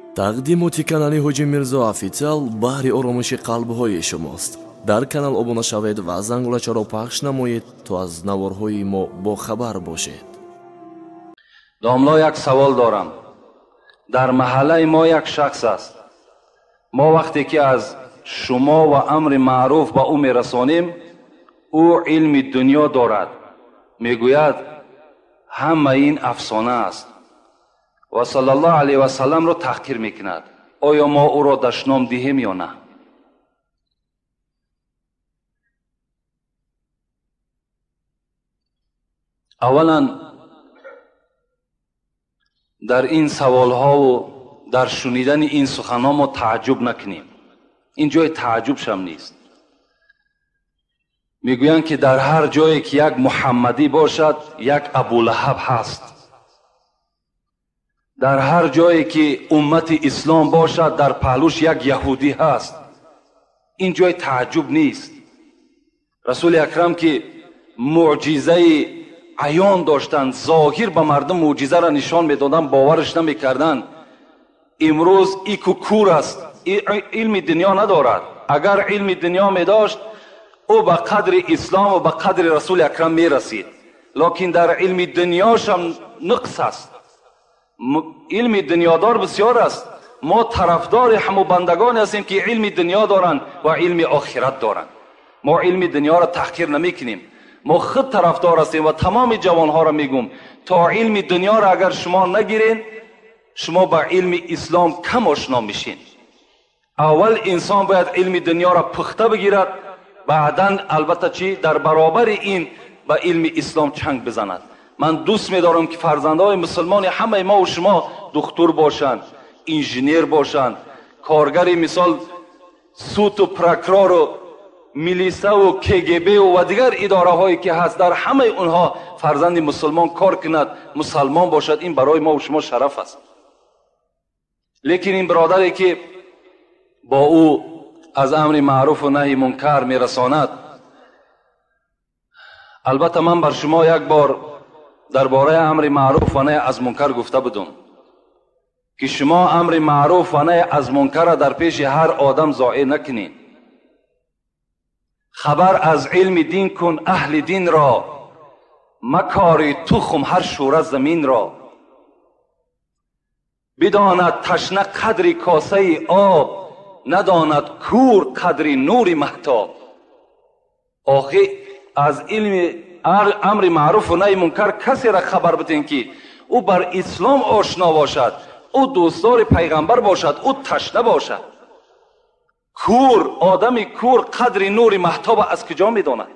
тақдимоти канали ҳоҷи мирзо официал баҳри оромиши қалбҳои шумост. дар канал обуна шавед ва зангулачаро пахш намоед то аз наворҳои мо бохабар бошед. домло, як савол дорам. дар маҳаллаи мо як шахс аст. мо вақте ки аз шумо ва амри маъруф ба ӯ мерасонем, ӯ илми дунё дорад. мегӯяд ҳама ин афсона аст ва саллаллоҳу алайҳи васалламро таҳқир мекунад. оё мо ӯро дашном диҳем ё на? аввалан дар ин саволҳову дар шунидани ин суханҳо мо тааҷҷуб накунем. ин ҷои тааҷҷубшам нест. мегӯянд ки дар ҳар ҷое ки як муҳаммадӣ бошад, як абулаҳаб ҳаст. дар ҳар ҷое ки уммати ислом бошад, дар паҳлӯш як яҳудӣ ҳаст. ин ҷои тааҷҷуб нест. расули акрам ки муъҷизаи аён доштанд, зоҳир ба мардум муъҷизаро нишон медоданд, боварш намекарданд. имрӯз ику кур аст, илми дунё надорад. агар илми дунё медошт, ӯ ба қадри ислом ва ба қадри расули акрам мерасид. локин дар илми дунёшам нуқс аст. илми дунёдор бисёр аст. мо тарафдори ҳамо бандагоне ҳастем ки илми дунё доранд ва илми охират доранд. мо илми дунёро таҳқир намекунем. мо худ тарафдор ҳастем ва тамоми ҷавонҳоро мегӯм, то илми дунёро агар шумо нагирен, шумо ба илми ислом кам ошно мешин. аввал инсон бояд илми дунёро пухта бигирад, баъдан албатта чӣ дар баробари ин ба илми ислом чанг бизанад. ман дӯст медорам ки фарзандҳои мусулмони ҳамаи мо ва шумо духтур бошанд, инженер бошанд, коргари мисол суту прокурору милисаву КГБу ва дигар идораҳое ки ҳаст, дар ҳамаи онҳо фарзанди мусулмон кор кунад, мусалмон бошад. ин барои мо ва шумо шараф аст. лекин ин бародаре ки бо ӯ аз амри маъруфу наҳи мункар мерасонад, албатта ман бар шумо як бор дар бораи амри маъруф ва наҳи аз мункар гуфта будам ки шумо амри маъруф ва наҳи аз мункара дар пеши ҳар одам зоҳир накунед. хабар аз илми дин кун аҳли динро, макори тухм ҳар шӯра заминро. бидонад ташна қадри косаи об, نداند کور قدر نور مهتاب. آخه از علم امر معروف و نهی منکر کسی را خبر بدین که او بر اسلام آشنا باشد، او دوستدار پیغمبر باشد، او تشنه باشد. کور، آدمی کور قدر نور مهتاب از کجا میداند؟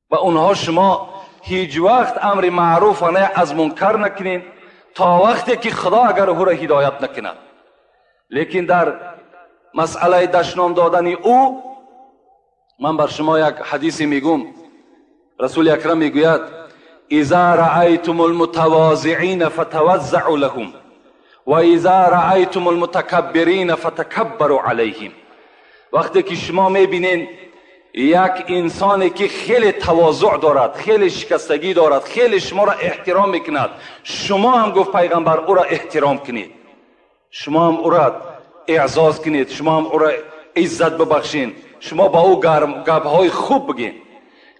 و اونها شما هیچ وقت امر معروف و نهی از منکر نکنین تا وقتی که خدا اگر او را هدایت نکند. لیکن در مسئله دشنام دادن او من بر شما یک حدیثی میگم. رسول اکرم میگوید اذا رأیتم المتواضعین فتوضعوا لهم و اذا رأیتم المتکبرین فتکبروا علیهم. وقتی که شما میبینین یک انسانی که خیلی تواضع دارد، خیلی شکستگی دارد، خیلی شما را احترام میکند، شما هم گفت پیغمبر او را احترام کنید، شما هم او را اعزاز کنید، شما هم او را عزت ببخشین، شما با او گپ‌های خوب بگین.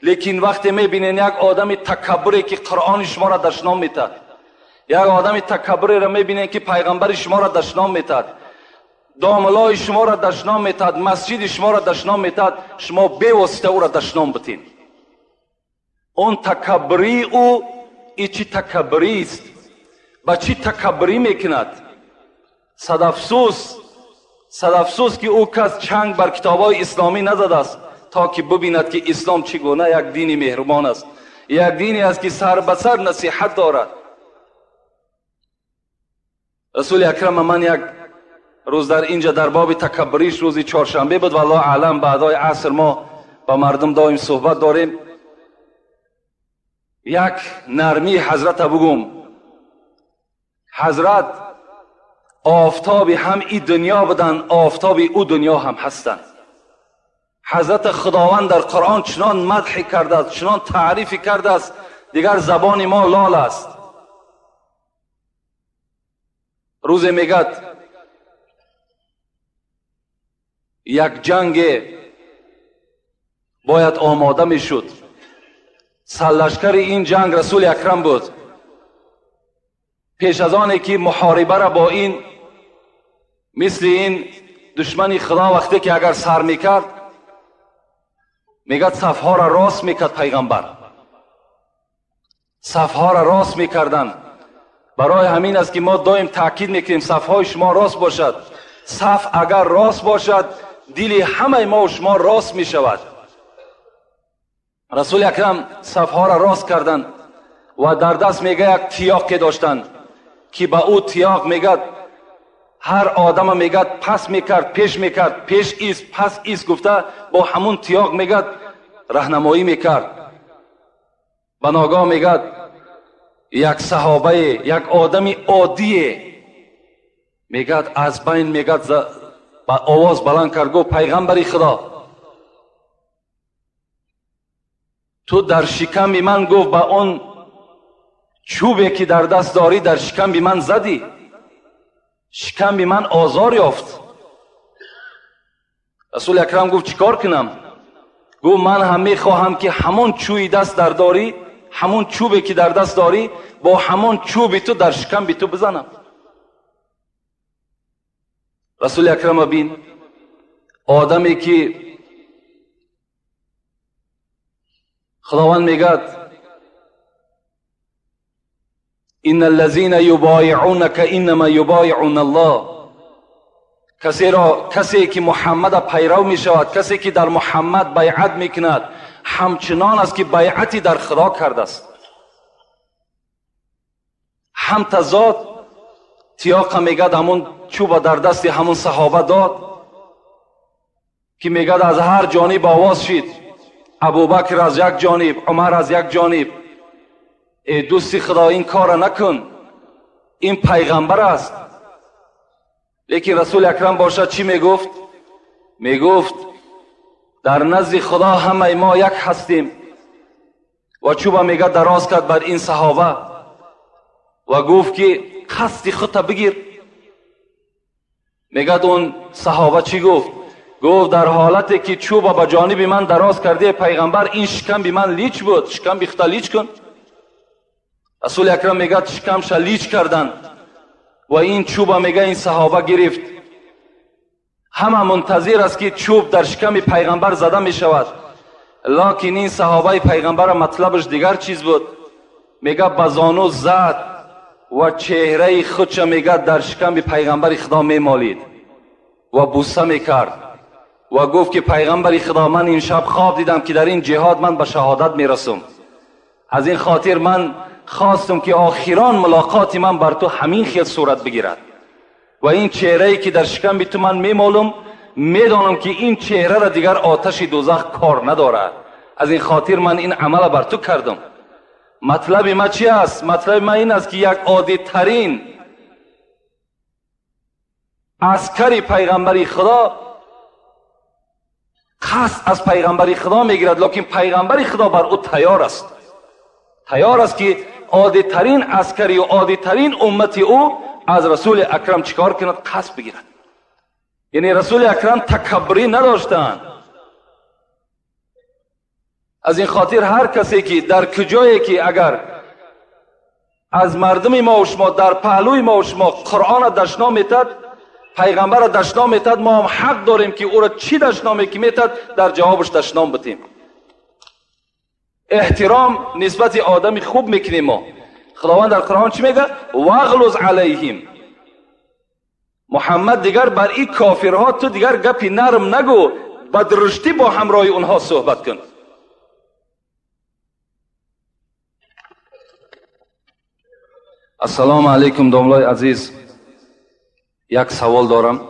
لیکن وقتی میبینین یک آدم تکبری که قرآن شما را دشنام میتد، یک آدم تکبری را میبینین که پیغمبر شما را دشنام میتد، داملای شما را دشنام میتد، مسجد شما را دشنام میتد، شما بی‌واسطه او را دشنام بتین. اون تکبری او چی تکبری است؟ با چی تکبری میکند؟ صد افسوس که او کس چنگ بر کتاب‌های اسلامی نزده است تا که ببیند که اسلام چگونه یک دین مهربان است، یک دینی است که سر به سر نصیحت دارد. رسول اکرم من یک روز در اینجا در باب تکبریش روزی چهارشنبه بود و الله اعلم بعدای عصر ما با مردم دائم صحبت داریم. یک نرمی حضرت بگم. حضرت آفتابی هم این دنیا بدن، آفتابی او دنیا هم هستند. حضرت خداوند در قرآن چنان مدح کرده است، چنان تعریف کرده است، دیگر زبان ما لال است. روزی میگد یک جنگ باید آماده میشد. سرلشکر این جنگ رسول اکرم بود. پیش از آنی که محاربه را با این مثل این دشمن خدا وقتی که اگر سر میکرد، میگد صفها را راست میکرد پیغمبر، صفها را راست میکردن. برای همین است که ما دائم تاکید میکنیم صفهای شما راست باشد. صف اگر راست باشد دل همه ما و شما راست میشود. رسول اکرم صفها را راست کردند و در دست میگه یک تیاق داشتند که با او تیاق میگد هر آدم میگد پس میکرد پیش میکرد، پیش ایست پس ایست گفته با همون تیاق میگد راهنمایی میکرد. به ناگاه میگد یک صحابه، یک آدمی عادیه، میگد از بین میگد با آواز بلند کرد گفت پیغمبری خدا تو در شکم من، گفت با اون چوبی که در دست داری در شکم من زدی، شکم من آزار یافت. رسول اکرم گفت چیکار کنم؟ گفت من هم میخواهم که همون چوبی دست در داری، همون چوبی که در دست داری با همون چوبی تو در شکم تو بزنم. رسول اکرم بین آدمی که خداوند میگد ان الذين يبايعونك انما يبايعون الله، کسی که محمد پیرو می شود، کسی که در محمد بیعت میکند همچنان است که بیعتی در خدا کرده است. هم تضاد تیاق میگد همون چوب در دست همون صحابه داد که میگد از هر جانب آواز شد، ابوبکر از یک جانب، عمر از یک جانب، ای دوستی خدا این کار نکن، این پیغمبر است. لیکن رسول اکرم باشد چی میگفت؟ میگفت در نزد خدا همه ما یک هستیم. و چوبه میگد دراز کرد بر این صحابه و گفت که قصد خودت بگیر. میگد اون صحابه چی گفت؟ گفت در حالتی که چوبه به جانب من دراز کرده پیغمبر این شکم بی من لیچ بود، شکم بیخته لیچ کن. رسول اکرم میگد شکمش لیچ کردن و این چوبه میگه این صحابه گرفت. همه منتظر است که چوب در شکم پیغمبر زده می شود، لیکن این صحابه پیغمبر مطلبش دیگر چیز بود. میگه بزانو زد و چهره خودش میگه در شکم پیغمبر خدا میمالید و بوسه میکرد و گفت که پیغمبر خدا من این شب خواب دیدم که در این جهاد من به شهادت میرسم. از این خاطر من خواستم که آخران ملاقات من بر تو همین خیل صورت بگیرد و این چهره‌ای که در شکم تو من میمالم میدانم که این چهره را دیگر آتش دوزخ کار ندارد. از این خاطر من این عمل بر تو کردم. مطلب ما چی است؟ مطلب ما این است که یک عادی ترین عسکری پیغمبری خدا قصد از پیغمبری خدا میگیرد، لیکن پیغمبری خدا بر او تیار است. تیار است که عادی ترین عسکری و عادی ترین امتی او از رسول اکرم چیکار کند؟ قصد بگیرد. یعنی رسول اکرم تکبری نداشتند. از این خاطر هر کسی که در کجایی که اگر از مردم ما و شما در پهلوی ما و شما قرآن دشنا میتد، پیغمبر دشنا میتد، ما هم حق داریم که او را چی دشنا میتد در جوابش دشنام بتیم. احترام نسبت آدمی خوب میکنیم. ما خداوند در قرآن چی میگه؟ واغلظ علیهم. محمد دیگر بر این کافرها تو دیگر گپی نرم نگو، بدرشتی با همراه اونها صحبت کن. السلام علیکم داملای عزیز، یک سوال دارم.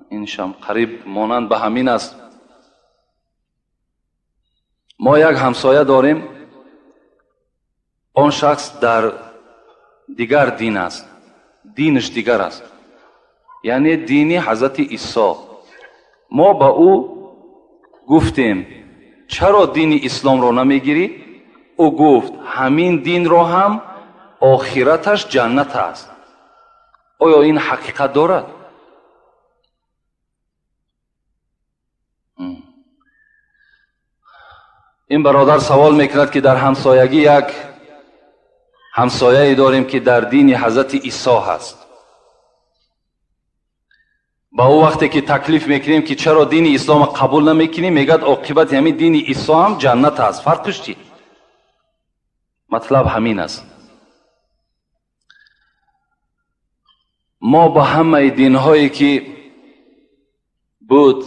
این شم قریب مانند به همین است. ما یک همسایه داریم، آن شخص در دیگر دین است، دینش دیگر است، یعنی دینی حضرت عیسی. ما با او گفتیم چرا دین اسلام رو نمیگیری؟ او گفت همین دین رو هم آخرتش جنت است. آیا این حقیقت دارد؟ این برادر سوال میکند که در همسایگی یک همسایه‌ای داریم که در دین حضرت عیسی هست. با او وقتی که تکلیف میکنیم که چرا دین اسلام قبول نمیکنیم، میگد عاقبت همین دین عیسی هم جنت است. فرقش چی؟ مطلب همین است. ما با همه دینهایی که بود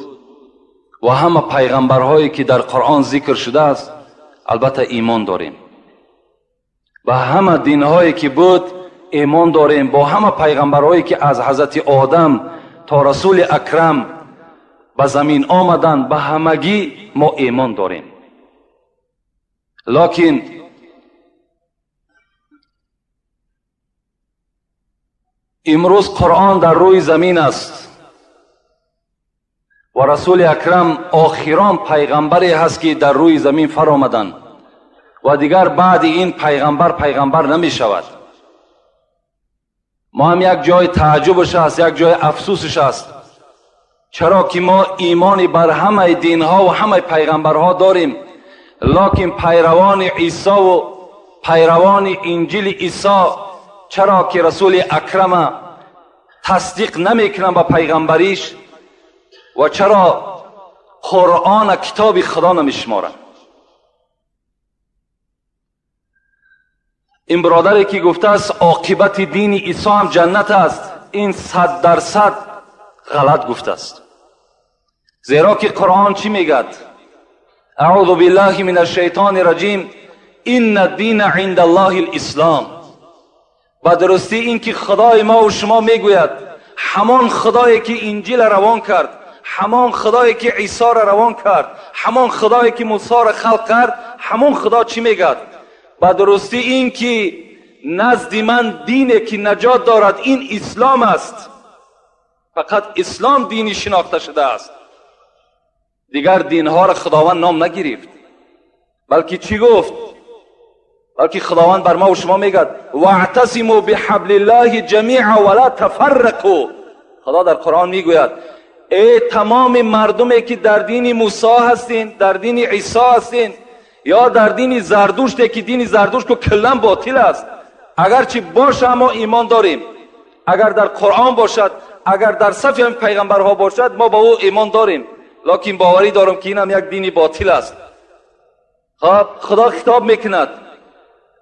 و همه پیغمبرهایی که در قرآن ذکر شده است البته ایمان داریم. با همه دینهایی که بود ایمان داریم. با همه پیغمبرهایی که از حضرت آدم تا رسول اکرم به زمین آمدن به همگی ما ایمان داریم. لکن امروز قرآن در روی زمین است و رسول اکرم آخران پیغمبری هست که در روی زمین فرآمدند و دیگر بعد این پیغمبر نمی شود. ما هم یک جای تعجبش است، یک جای افسوسش است. چرا که ما ایمانی بر همه دینها و همه پیغمبرها داریم، لکن پیروان عیسی و پیروان انجیل عیسی چرا که رسول اکرم تصدیق نمیکنن با پیغمبریش و چرا قرآن کتاب خدا نمیشمارن؟ این برادری که گفته است عاقبت دین عیسی هم جنت است، این 100% غلط گفته است. زیرا که قرآن چی میگد؟ اعوذ بالله من الشیطان الرجیم ان الدین عند الله الاسلام. با درستی این که خدای ما و شما میگوید همان خدایی که انجیل روان کرد، همان خدایی که عیسی را روان کرد، همان خدایی که موسی را خلق کرد، همان خدا چی میگد؟ با درستی این که نزد من دینی که نجات دارد این اسلام است. فقط اسلام دینی شناخته شده است. دیگر دینها را خداوند نام نگرفت، بلکه چی گفت؟ بلکه خداوند بر ما و شما میگد واعتصموا بحبل الله جمیعا ولا تفرقوا. خدا در قرآن میگوید ای تمام مردمی که در دین موسی هستین، در دین عیسی هستین، یا در دین زردوشت که دین زردوشت که کلا باطل است، اگرچه باشه ما ایمان داریم، اگر در قرآن باشد، اگر در صف پیغمبرها باشد ما با او ایمان داریم، لکن باوری دارم که این هم یک دین باطل است. خب خدا خطاب میکند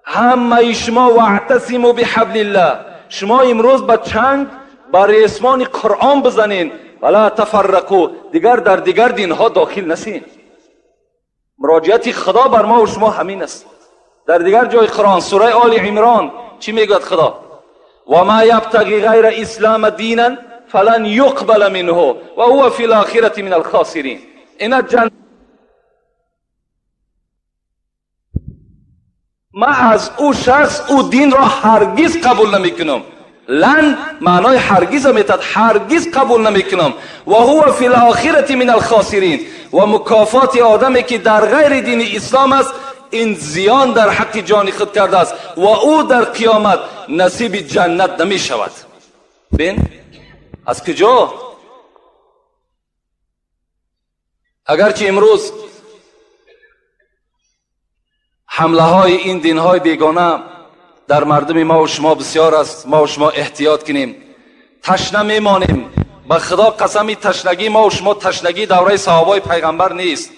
همه شما واعتصموا بحبل الله، شما امروز با چنگ با ریسمان قرآن بزنین، ولا تفرقوا، دیگر در دیگر دینها داخل نشین. مراجعت خدا بر ما و شما همین است. در دیگر جای قرآن سوره آل عمران چی میگوید خدا؟ و ما یبتغی غیر اسلام دینا فلن یقبل منه و هو فی الاخره من الخاسرین. این جنت ما از او شخص او دین را هرگز قبول نمیکنم. لن معنای هرگز میتد، هرگز قبول نمیکنم. و هو فی الاخره من الخاسرین، و مکافات آدمی که در غیر دین اسلام است این زیان در حق جان خود کرده است و او در قیامت نصیب جنت نمی شود. بین از کجا؟ اگرچه امروز حمله های این دین های بیگانه در مردم ما و شما بسیار است، ما و شما احتیاط کنیم، تشنه میمانیم. به خدا قسمی تشنگی ما و شما تشنگی دوره صحابه پیغمبر نیست.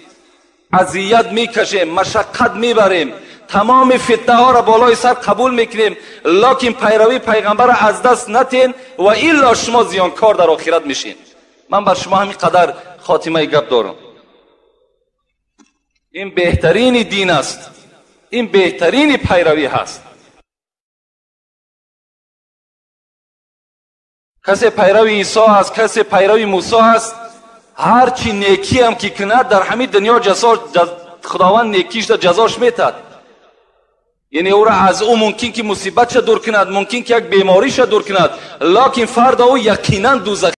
اذیت میکشیم، مشقت میبریم، تمام فتنه ها را بالای سر قبول میکنیم، لکن پیروی پیغمبر را از دست نتین و الا شما زیانکار در آخرت میشین. من بر شما همین قدر خاتمه گپ دارم. این بهترین دین است، این بهترین پیروی هست. کسی پیروی عیسی است، کسی پیروی موسی است، هرچی نیکی هم که کند در همین دنیا خداوند نیکیش را جزاش میتد. یعنی او را از او ممکن که مصیبت دور کند، ممکن که یک بیماریش دور کند، لکن فردا او یقینا دوزخ